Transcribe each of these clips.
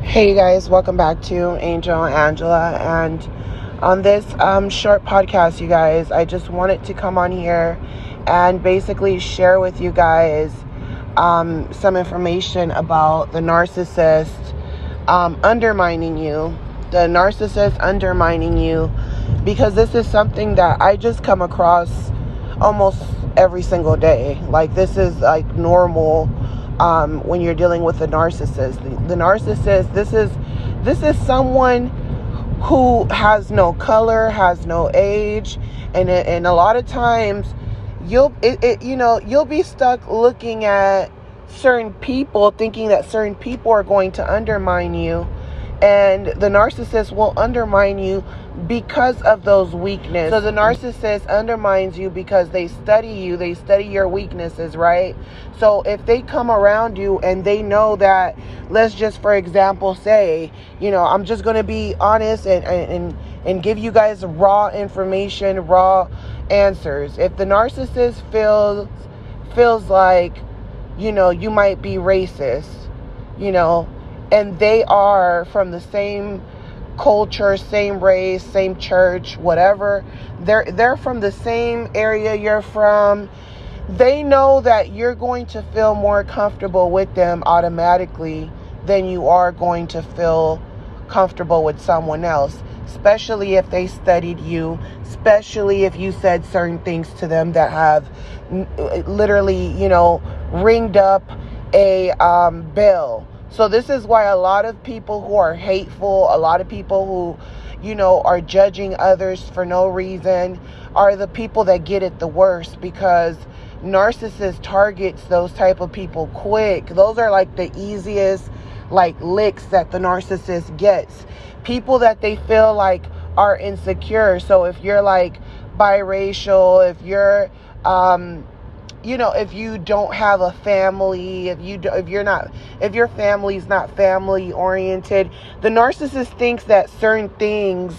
Hey you guys, welcome back to Angel and Angela, and on this short podcast, you guys, I just wanted to come on here and basically share with you guys some information about the narcissist undermining you, because this is something that I just come across almost every single day. Like, this is like normal when you're dealing with a narcissist. The narcissist, this is someone who has no color, has no age, and a lot of times you'll be stuck looking at certain people, thinking that certain people are going to undermine you, and the narcissist will undermine you because of those weaknesses. So the narcissist undermines you because they study you, they study your weaknesses, right? So if they come around you and they know that, let's just for example say, I'm just going to be honest and give you guys raw information, raw answers. If the narcissist feels like, you might be racist, and they are from the same culture, same race, same church, whatever, they're from the same area you're from, they know that you're going to feel more comfortable with them automatically than you are going to feel comfortable with someone else, especially if they studied you, especially if you said certain things to them that have literally, ringed up a bell. So this is why a lot of people who are hateful, a lot of people who, are judging others for no reason, are the people that get it the worst, because narcissist targets those type of people quick. Those are like the easiest licks that the narcissist gets. People that they feel like are insecure. So if you're like biracial, if you're if you don't have a family, if your family's not family oriented, the narcissist thinks that certain things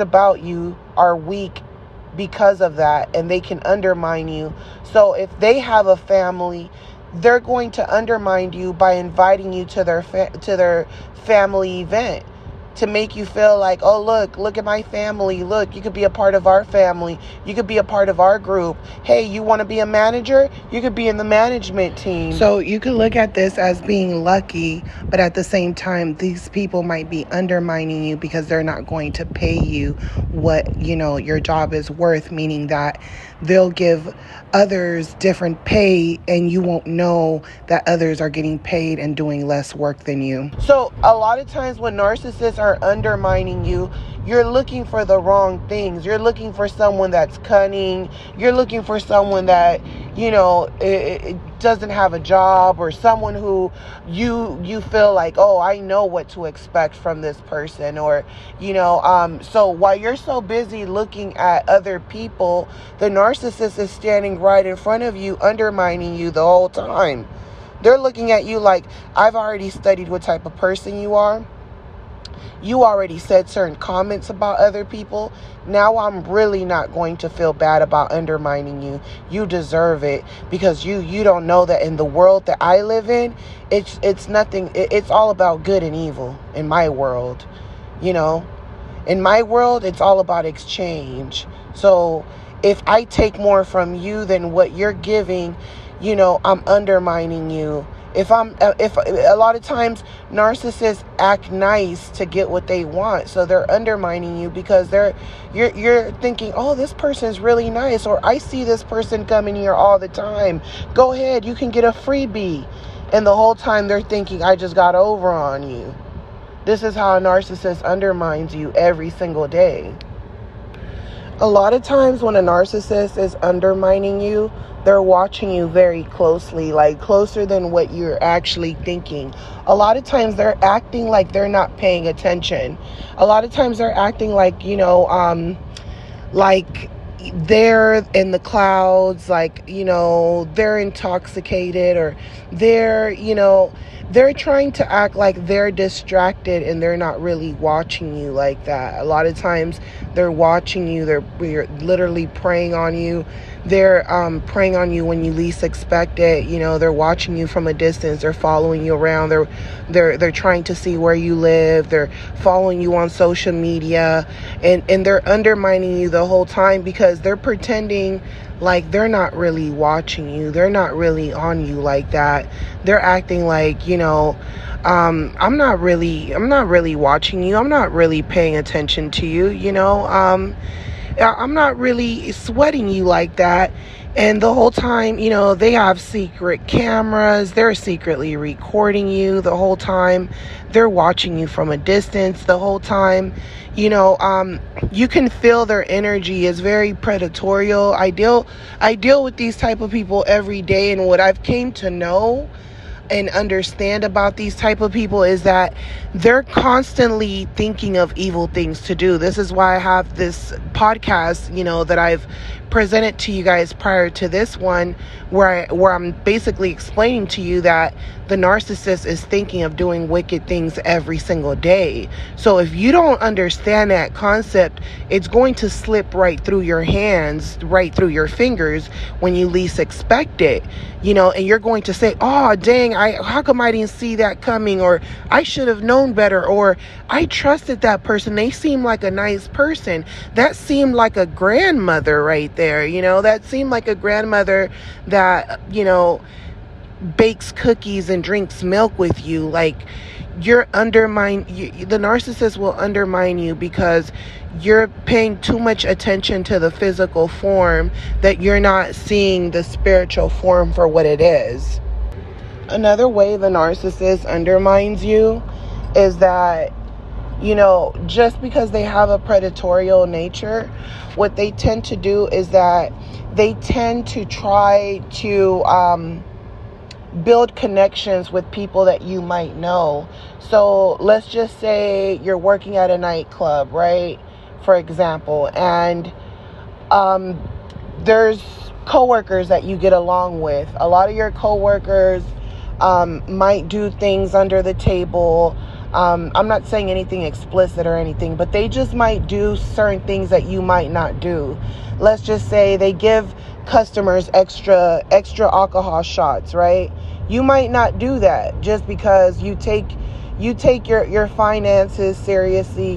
about you are weak because of that, and they can undermine you. So if they have a family, they're going to undermine you by inviting you to their family event, to make you feel like, oh, look at my family. Look, you could be a part of our family. You could be a part of our group. Hey, you want to be a manager? You could be in the management team. So you could look at this as being lucky, but at the same time, these people might be undermining you because they're not going to pay you what, your job is worth, meaning that they'll give others different pay and you won't know that others are getting paid and doing less work than you. So a lot of times when narcissists are undermining you, you're looking for the wrong things. You're looking for someone that's cunning. You're looking for someone that, it doesn't have a job, or someone who you feel like, oh, I know what to expect from this person, or, so while you're so busy looking at other people, the narcissist is standing right in front of you, undermining you the whole time. They're looking at you like, I've already studied what type of person you are. You already said certain comments about other people. Now I'm really not going to feel bad about undermining you. You deserve it, because you don't know that in the world that I live in, it's nothing. It's all about good and evil in my world. In my world, it's all about exchange. So if I take more from you than what you're giving, I'm undermining you. If a lot of times narcissists act nice to get what they want, so they're undermining you because you're thinking, oh, this person's really nice, or I see this person coming here all the time. Go ahead, you can get a freebie. And the whole time they're thinking, I just got over on you. This is how a narcissist undermines you every single day. A lot of times when a narcissist is undermining you, they're watching you very closely, like closer than what you're actually thinking. A lot of times they're acting like they're not paying attention. A lot of times they're acting like, like they're in the clouds, like, they're intoxicated, or they're trying to act like they're distracted and they're not really watching you like that. A lot of times They're watching you. They're literally preying on you. They're preying on you when you least expect it. They're watching you from a distance. They're following you around. They're trying to see where you live. They're following you on social media, and they're undermining you the whole time because they're pretending like they're not really watching you. They're not really on you like that. They're acting like, I'm not really watching you. I'm not really paying attention to you. I'm not really sweating you like that. And the whole time, they have secret cameras. They're secretly recording you the whole time. They're watching you from a distance the whole time. You can feel their energy is very predatorial. I deal with these type of people every day, and what I've came to know and understand about these type of people is that they're constantly thinking of evil things to do. This is why I have this podcast, that I've presented to you guys prior to this one, where I'm basically explaining to you that the narcissist is thinking of doing wicked things every single day. So if you don't understand that concept, it's going to slip right through your hands, right through your fingers when you least expect it, and you're going to say, oh, dang, how come I didn't see that coming? Or I should have known better. Or I trusted that person. They seem like a nice person. That seemed like a grandmother right there. That seemed like a grandmother that, bakes cookies and drinks milk with you. Like, the narcissist will undermine you because you're paying too much attention to the physical form, that you're not seeing the spiritual form for what it is. Another way the narcissist undermines you is that, just because they have a predatorial nature, what they tend to do is that they tend to try to build connections with people that you might know. So let's just say you're working at a nightclub, right? For example, and there's coworkers that you get along with. A lot of your coworkers might do things under the table. I'm not saying anything explicit or anything, but they just might do certain things that you might not do. Let's just say they give customers extra alcohol shots, right? You might not do that just because you take your finances seriously.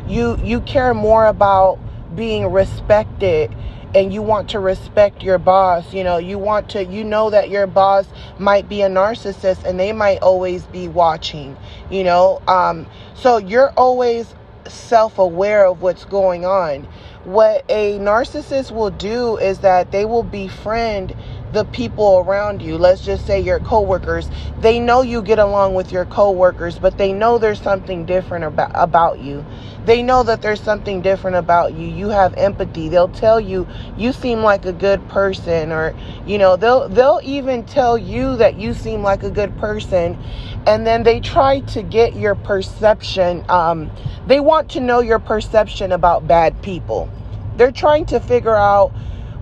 You care more about being respected, and you want to respect your boss. You know that your boss might be a narcissist and they might always be watching, so you're always self-aware of what's going on. What a narcissist will do is that they will befriend the people around you. Let's just say your coworkers. They know you get along with your coworkers, but they know there's something different about you. They know that there's something different about you. You have empathy. They'll tell you, you seem like a good person, or they'll even tell you that you seem like a good person, and then they try to get your perception. They want to know your perception about bad people. They're trying to figure out,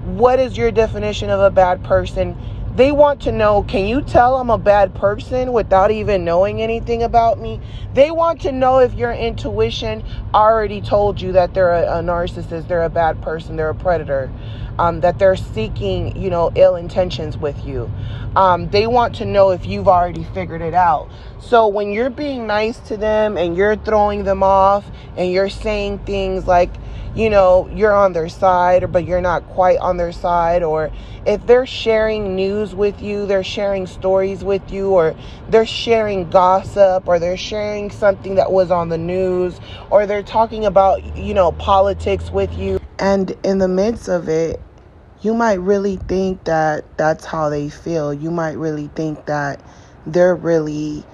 what is your definition of a bad person? They want to know, can you tell I'm a bad person without even knowing anything about me? They want to know if your intuition already told you that they're a narcissist, they're a bad person, they're a predator, that they're seeking, ill intentions with you. They want to know if you've already figured it out. So when you're being nice to them and you're throwing them off and you're saying things like, you're on their side, but you're not quite on their side, or if they're sharing news with you, they're sharing stories with you, or they're sharing gossip, or they're sharing something that was on the news, or they're talking about, politics with you. And in the midst of it, you might really think that that's how they feel. You might really think that they're really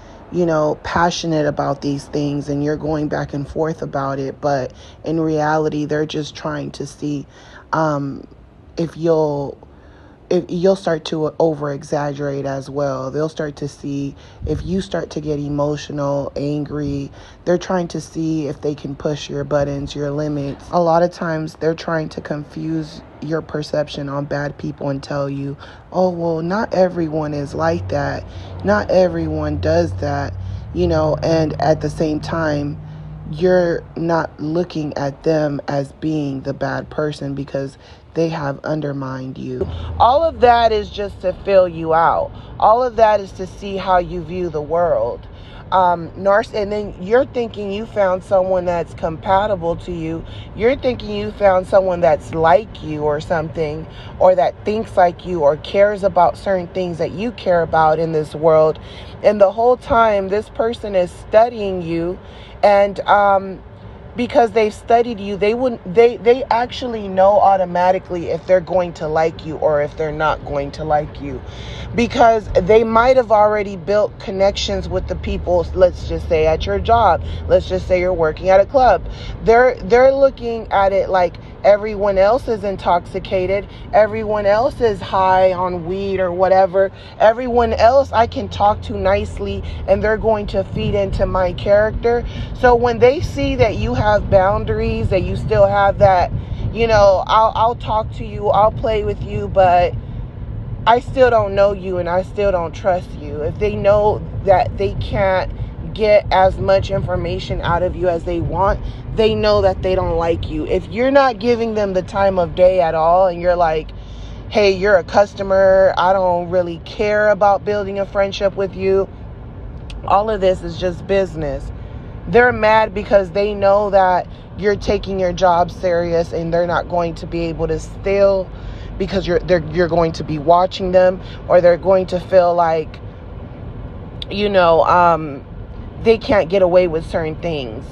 passionate about these things, and you're going back and forth about it. But in reality, they're just trying to see if you'll start to over exaggerate as well. They'll start to see if you start to get emotional, angry. They're trying to see if they can push your buttons, your limits. A lot of times they're trying to confuse your perception on bad people and tell you, oh, well, not everyone is like that. Not everyone does that, and at the same time, you're not looking at them as being the bad person because they have undermined you. All of that is just to fill you out. All of that is to see how you view the world. And then you're thinking you found someone that's compatible to you. You're thinking you found someone that's like you or something, or that thinks like you or cares about certain things that you care about in this world. And the whole time this person is studying you, and because they've studied you, they actually know automatically if they're going to like you or if they're not going to like you, because they might have already built connections with the people, let's just say at your job, let's just say you're working at a club. They're looking at it like everyone else is intoxicated, everyone else is high on weed or whatever, everyone else I can talk to nicely and they're going to feed into my character. So when they see that you have boundaries, that you still have that, I'll talk to you, I'll play with you, but I still don't know you and I still don't trust you. If they know that they can't get as much information out of you as they want, they know that they don't like you. If you're not giving them the time of day at all and you're like, hey, you're a customer, I don't really care about building a friendship with you, all of this is just business. They're mad because they know that you're taking your job serious and they're not going to be able to steal because you're going to be watching them, or they're going to feel like, they can't get away with certain things.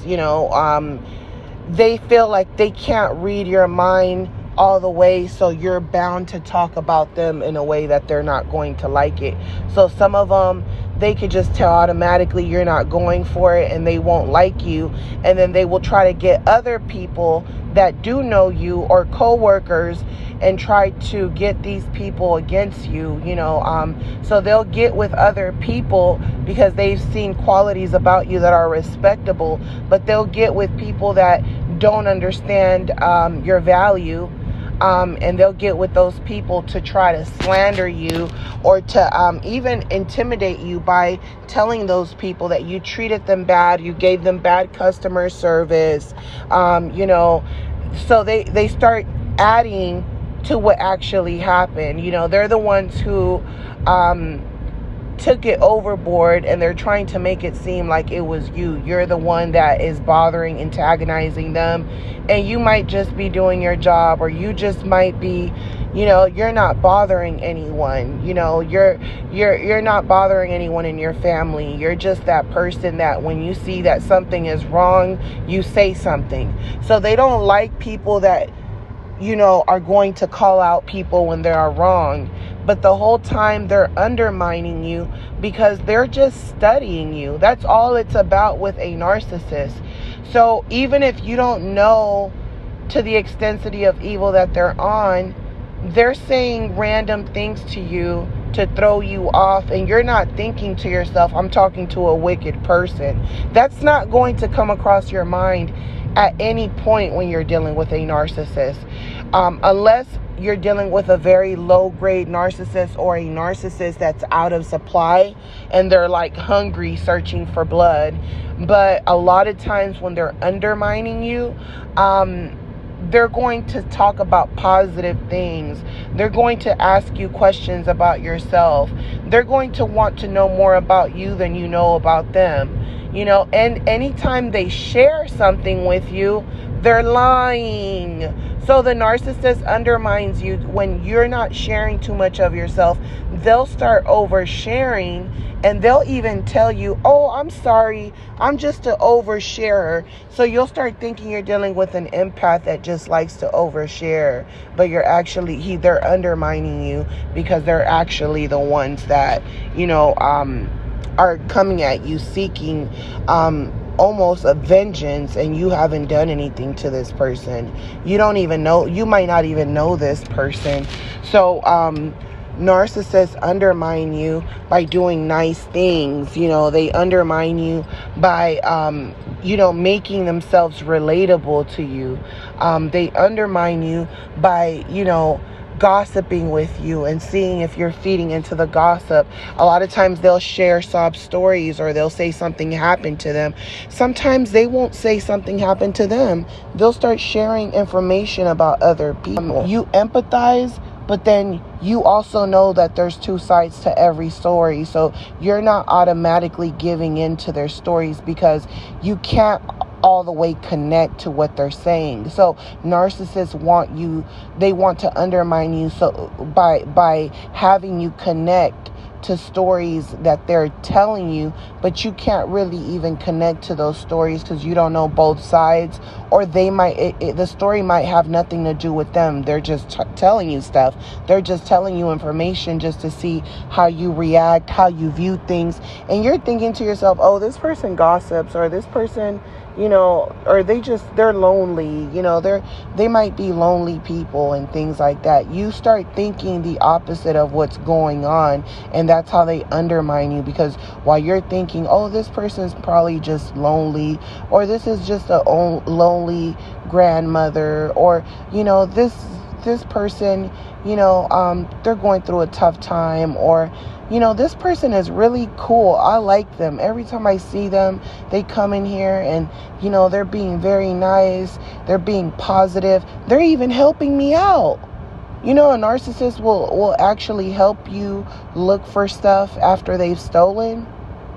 They feel like they can't read your mind all the way, so you're bound to talk about them in a way that they're not going to like it. So some of them, they could just tell automatically you're not going for it and they won't like you, and then they will try to get other people that do know you or co-workers and try to get these people against you, so they'll get with other people because they've seen qualities about you that are respectable, but they'll get with people that don't understand your value, and they'll get with those people to try to slander you or to even intimidate you by telling those people that you treated them bad, you gave them bad customer service, so they start adding to what actually happened. They're the ones who took it overboard, and they're trying to make it seem like it was you. You're the one that is bothering, antagonizing them, and you might just be doing your job, or you just might be, you're not bothering anyone. You're not bothering anyone in your family. You're just that person that when you see that something is wrong, you say something. So they don't like people that are going to call out people when they are wrong. But the whole time they're undermining you because they're just studying you. That's all it's about with a narcissist. So even if you don't know to the extensity of evil that they're on, they're saying random things to you to throw you off, and you're not thinking to yourself, I'm talking to a wicked person. That's not going to come across your mind at any point when you're dealing with a narcissist, unless you're dealing with a very low grade narcissist, or a narcissist that's out of supply and they're like hungry searching for blood. But a lot of times when they're undermining you, they're going to talk about positive things. They're going to ask you questions about yourself. They're going to want to know more about you than you know about them. And anytime they share something with you, they're lying. So the narcissist undermines you when you're not sharing too much of yourself. They'll start oversharing, and they'll even tell you, oh, I'm sorry, I'm just an oversharer. So you'll start thinking you're dealing with an empath that just likes to overshare, but you're actually, they're undermining you because they're actually the ones that, are coming at you seeking almost a vengeance, and you haven't done anything to this person. You don't even know, you might not even know this person. So narcissists undermine you by doing nice things. They undermine you by making themselves relatable to you. They undermine you by gossiping with you and seeing if you're feeding into the gossip. A lot of times they'll share sob stories, or they'll say something happened to them. Sometimes they won't say something happened to them. They'll start sharing information about other people. You empathize, but then you also know that there's two sides to every story. So you're not automatically giving in to their stories because you can't all the way connect to what they're saying. So narcissists they want to undermine you, so by having you connect to stories that they're telling you, but you can't really even connect to those stories because you don't know both sides, or the story might have nothing to do with them. They're just telling you stuff. They're just telling you information just to see how you react, how you view things, and you're thinking to yourself, oh, this person gossips, or this person, or they're lonely, they might be lonely people and things like that. You start thinking the opposite of what's going on, and that's how they undermine you, because while you're thinking, oh, this person's probably just lonely, or this is just a lonely grandmother, or, this person, they're going through a tough time, or, this person is really cool. I like them. Every time I see them, they come in here and, they're being very nice. They're being positive. They're even helping me out. A narcissist will actually help you look for stuff after they've stolen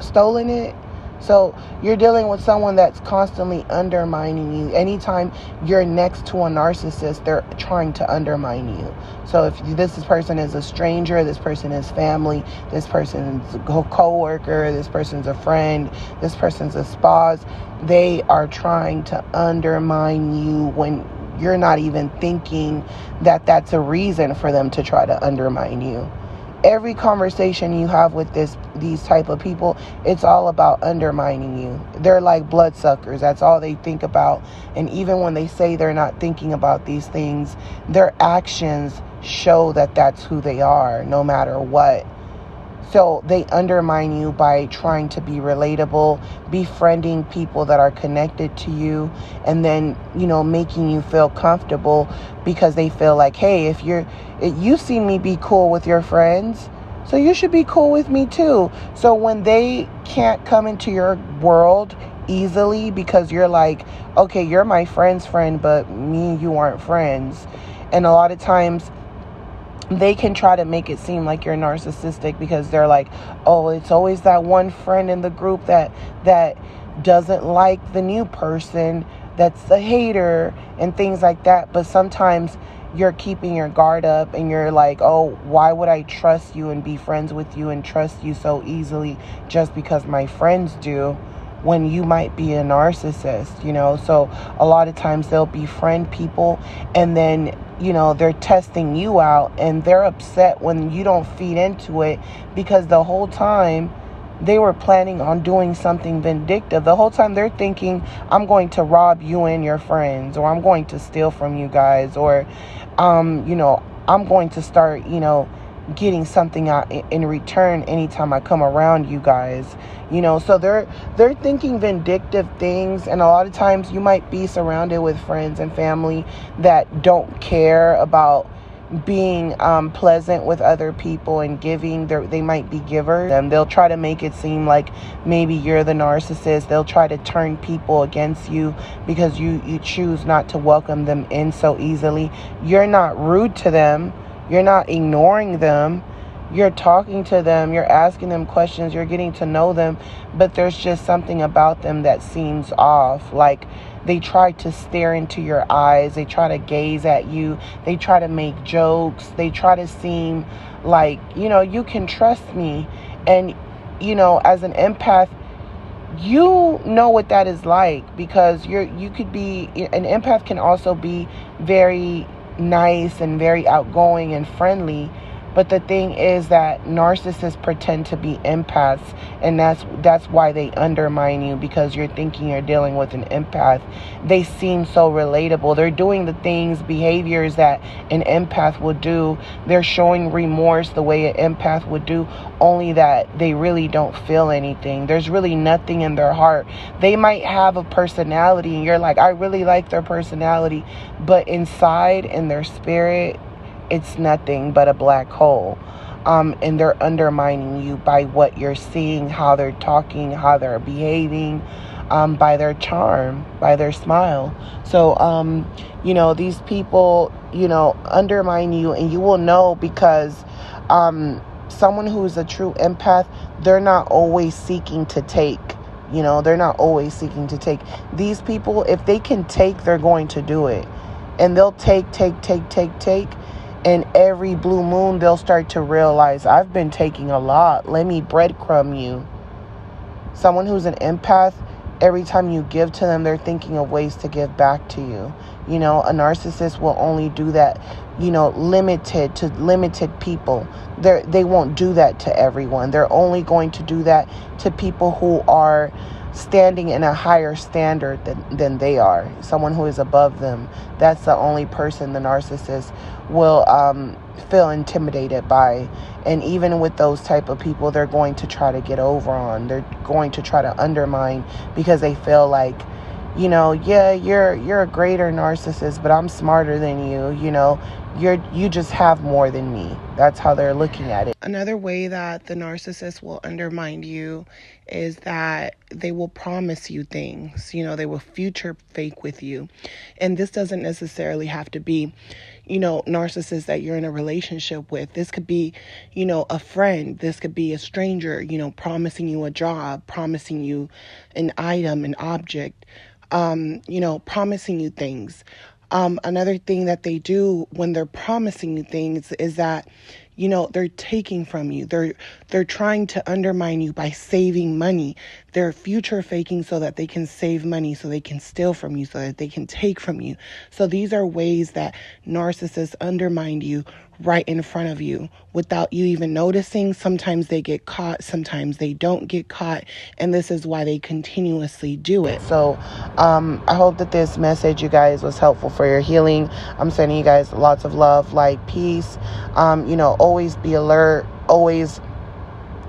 it. So you're dealing with someone that's constantly undermining you. Anytime you're next to a narcissist, they're trying to undermine you. So if this person is a stranger, this person is family, this person's a co-worker, this person's a friend, this person's a spouse, they are trying to undermine you when you're not even thinking that that's a reason for them to try to undermine you. Every conversation you have with these type of people, it's all about undermining you. They're like bloodsuckers. That's all they think about. And even when they say they're not thinking about these things, their actions show that that's who they are, no matter what. So they undermine you by trying to be relatable, befriending people that are connected to you, and then, making you feel comfortable because they feel like, hey, if you've seen me be cool with your friends, so you should be cool with me too. So when they can't come into your world easily because you're like, okay, you're my friend's friend, but me and you aren't friends. And a lot of times they can try to make it seem like you're narcissistic because they're like, oh, it's always that one friend in the group that doesn't like the new person, that's a hater and things like that. But sometimes you're keeping your guard up and you're like, oh, why would I trust you and be friends with you and trust you so easily just because my friends do, when you might be a narcissist, So a lot of times they'll befriend people and then, they're testing you out, and they're upset when you don't feed into it because the whole time they were planning on doing something vindictive. The whole time they're thinking, I'm going to rob you and your friends, or I'm going to steal from you guys, or, I'm going to start, getting something out in return anytime I come around you guys, so they're thinking vindictive things. And a lot of times you might be surrounded with friends and family that don't care about being pleasant with other people and giving. They might be givers, and they'll try to make it seem like maybe you're the narcissist. They'll try to turn people against you because you choose not to welcome them in so easily. You're not rude to them. You're not ignoring them. You're talking to them. You're asking them questions. You're getting to know them. But there's just something about them that seems off. Like they try to stare into your eyes. They try to gaze at you. They try to make jokes. They try to seem like, you can trust me. And, as an empath, you know what that is like, because you could be, an empath can also be very nice and very outgoing and friendly, but the thing is that narcissists pretend to be empaths, and that's why they undermine you, because you're thinking you're dealing with an empath. They seem so relatable. They're doing the behaviors that an empath would do. They're showing remorse the way an empath would do, only that they really don't feel anything. There's really nothing in their heart. They might have a personality and you're like, I really like their personality, but inside, in their spirit, it's nothing but a black hole. And they're undermining you by what you're seeing, how they're talking, how they're behaving, by their charm, by their smile. So, these people, undermine you, and you will know because someone who's a true empath, they're not always seeking to take. They're not always seeking to take. These people, if they can take, they're going to do it. And they'll take. And every blue moon, they'll start to realize, I've been taking a lot. Let me breadcrumb you. Someone who's an empath, every time you give to them, they're thinking of ways to give back to you. A narcissist will only do that, limited to limited people. They won't do that to everyone. They're only going to do that to people who are standing in a higher standard than they are. Someone who is above them. That's the only person the narcissist will feel intimidated by. And even with those type of people, they're going to try to get over on. They're going to try to undermine because they feel like, yeah, you're a greater narcissist, but I'm smarter than you. You just have more than me. That's how they're looking at it. Another way that the narcissist will undermine you is that they will promise you things. They will future fake with you. And this doesn't necessarily have to be, narcissists that you're in a relationship with. This could be, a friend. This could be a stranger, promising you a job, promising you an item, an object, promising you things. Another thing that they do when they're promising you things is that, they're taking from you. They're trying to undermine you by saving money. They're future faking so that they can save money, so they can steal from you, so that they can take from you. So these are ways that narcissists undermine you right in front of you without you even noticing. Sometimes they get caught, sometimes they don't get caught, and this is why they continuously do it. So I hope that this message, you guys, was helpful for your healing. I'm sending you guys lots of love, light, peace. Always be alert. Always,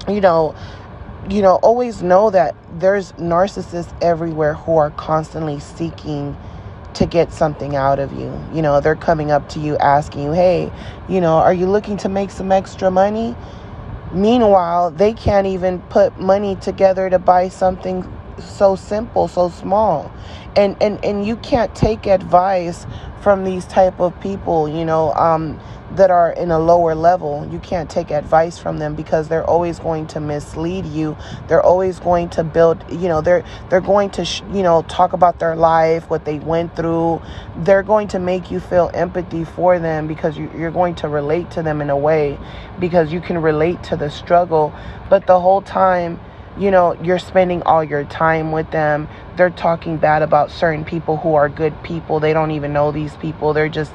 always know that there's narcissists everywhere who are constantly seeking to get something out of you. They're coming up to you asking you, hey, are you looking to make some extra money? Meanwhile, they can't even put money together to buy something so simple, so small. And you can't take advice from these type of people, that are in a lower level. You can't take advice from them because they're always going to mislead you. They're always going to build, they're going to, talk about their life, what they went through. They're going to make you feel empathy for them because you're going to relate to them in a way because you can relate to the struggle. But the whole time, you're spending all your time with them. They're talking bad about certain people who are good people. They don't even know these people. They're just,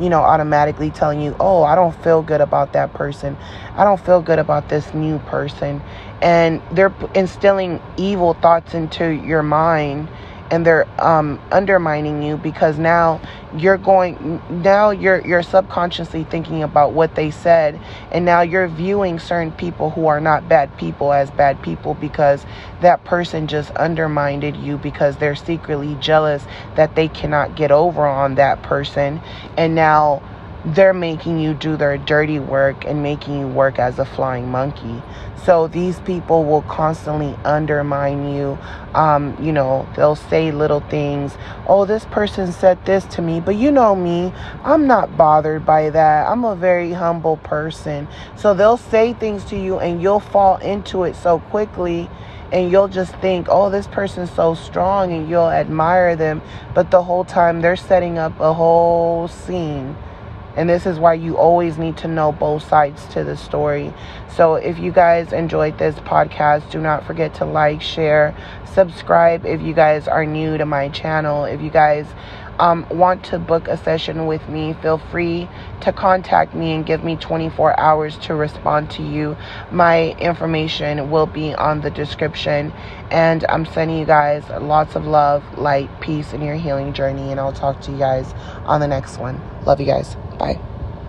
automatically telling you, oh, I don't feel good about that person. I don't feel good about this new person. And they're instilling evil thoughts into your mind. And they're undermining you because now you're subconsciously thinking about what they said, and now you're viewing certain people who are not bad people as bad people because that person just undermined you because they're secretly jealous that they cannot get over on that person, and now they're making you do their dirty work and making you work as a flying monkey. So these people will constantly undermine you. They'll say little things. Oh, this person said this to me, but you know me, I'm not bothered by that. I'm a very humble person. So they'll say things to you and you'll fall into it so quickly. And you'll just think, oh, this person's so strong, and you'll admire them. But the whole time they're setting up a whole scene. And this is why you always need to know both sides to the story. So if you guys enjoyed this podcast, do not forget to like, share, subscribe if you guys are new to my channel. If you guys want to book a session with me, feel free to contact me and give me 24 hours to respond to you. My information will be on the description. And I'm sending you guys lots of love, light, peace in your healing journey. And I'll talk to you guys on the next one. Love you guys. Bye.